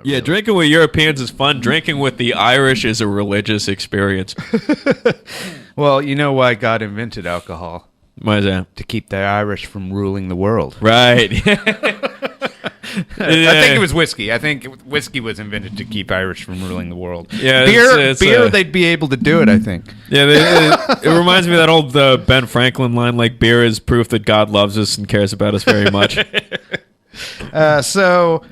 Yeah, drinking with Europeans is fun. Drinking with the Irish is a religious experience. Well, you know why God invented alcohol? Why is that? To keep the Irish from ruling the world. Right. I think it was whiskey. I think whiskey was invented to keep Irish from ruling the world. Yeah, beer, they'd be able to do it, I think. Yeah, it reminds me of that old Ben Franklin line, like, beer is proof that God loves us and cares about us very much. So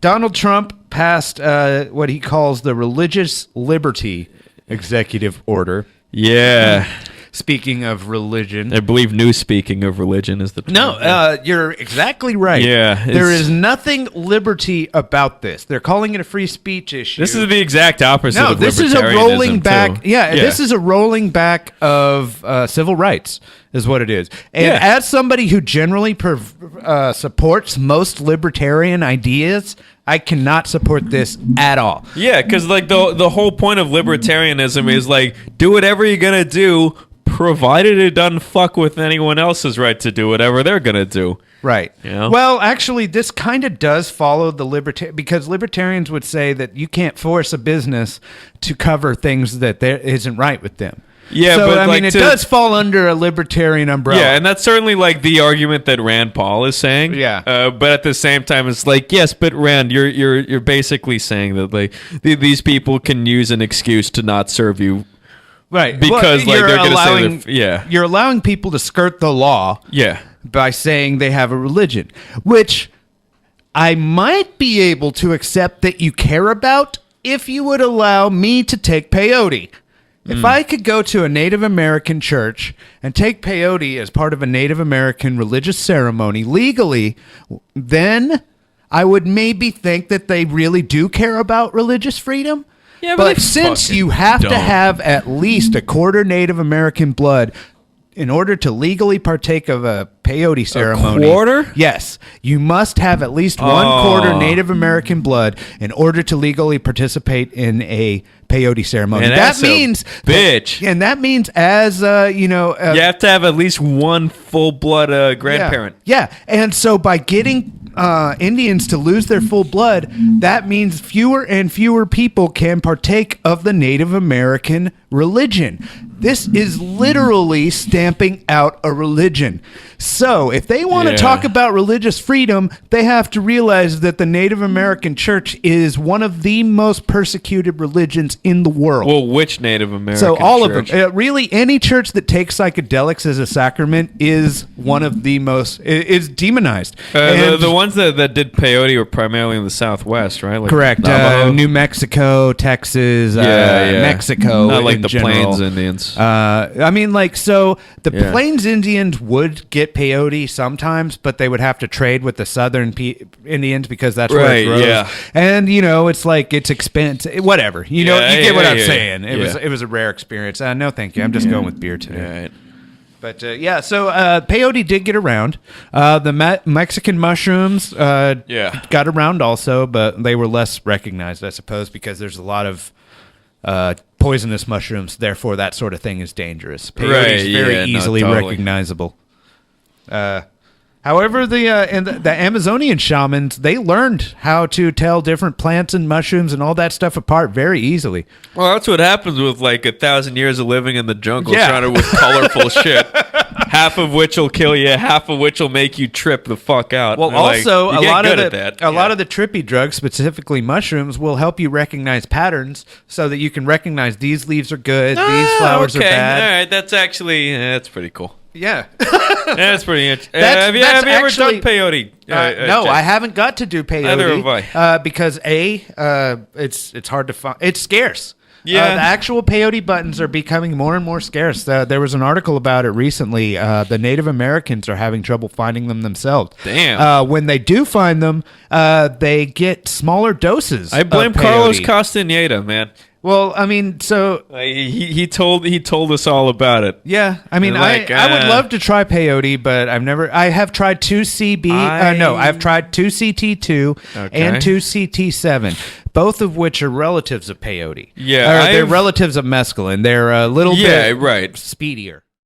Donald Trump passed what he calls the Religious Liberty Executive Order. Yeah. Speaking of religion. I believe new speaking of religion is the term. No, you're exactly right. Yeah. There is nothing liberty about this. They're calling it a free speech issue. This is the exact opposite of libertarianism. No, this is a rolling back. Too. Yeah, this is a rolling back of civil rights is what it is. And as somebody who generally supports most libertarian ideas, I cannot support this at all. Yeah, because like the whole point of libertarianism is like, do whatever you're going to do, provided it doesn't fuck with anyone else's right to do whatever they're going to do. Right. You know? Well, actually, this kind of does follow the because libertarians would say that you can't force a business to cover things that there isn't right with them. Yeah, so, but I mean, it does fall under a libertarian umbrella. Yeah, and that's certainly like the argument that Rand Paul is saying. Yeah, but at the same time, it's like, yes, but Rand, you're basically saying that like these people can use an excuse to not serve you, right? Because like they're going to say, you're allowing people to skirt the law. Yeah, by saying they have a religion, which I might be able to accept that you care about if you would allow me to take peyote. If I could go to a Native American church and take peyote as part of a Native American religious ceremony legally, then I would maybe think that they really do care about religious freedom. Yeah, but since you have to have at least a quarter Native American blood in order to legally partake of a peyote ceremony. A quarter? Yes. You must have at least one quarter Native American blood in order to legally participate in a peyote ceremony. And that means bitch. And that means as you have to have at least one full blood grandparent. Yeah. And so by getting Indians to lose their full blood, that means fewer and fewer people can partake of the Native American religion. This is literally stamping out a religion. So if they want to talk about religious freedom, they have to realize that the Native American church is one of the most persecuted religions in the world. Well, which Native American So all church? of them. Really, any church that takes psychedelics as a sacrament is one of the most, is demonized. The ones that did peyote were primarily in the Southwest, right? Like correct. New Mexico, Texas, Mexico. Not like in the general. Plains Indians. I mean, like, so the Plains Indians would get peyote sometimes, but they would have to trade with the Southern Indians because that's where it grows. Yeah. And, it's like, it's expensive, whatever. You get what I'm saying. It was a rare experience. No, thank you. I'm just going with beer today. Right. But, so peyote did get around. The Mexican mushrooms got around also, but they were less recognized, I suppose, because there's a lot of poisonous mushrooms, therefore that sort of thing is dangerous. Peyote is very easily recognizable. However, the Amazonian shamans, they learned how to tell different plants and mushrooms and all that stuff apart very easily. Well, that's what happens with like 1,000 years of living in the jungle, surrounded with colorful shit. Half of which will kill you, half of which will make you trip the fuck out. Well, also a lot of the trippy drugs, specifically mushrooms, will help you recognize patterns so that you can recognize these leaves are good, these flowers are bad. All right, that's actually that's pretty cool. Yeah. That's pretty interesting. Have you ever done peyote? No, I haven't got to do peyote. Neither have I. Because it's hard to find. It's scarce. Yeah. The actual peyote buttons are becoming more and more scarce. There was an article about it recently. The Native Americans are having trouble finding them themselves. Damn. When they do find them, they get smaller doses. I blame Carlos Castaneda, man. Well, I mean, so he told us all about it. Yeah, I mean, I would love to try peyote, but I have tried 2CB. I've tried 2CT2 and 2CT7, both of which are relatives of peyote. Yeah, they're relatives of mescaline. They're a little bit speedier.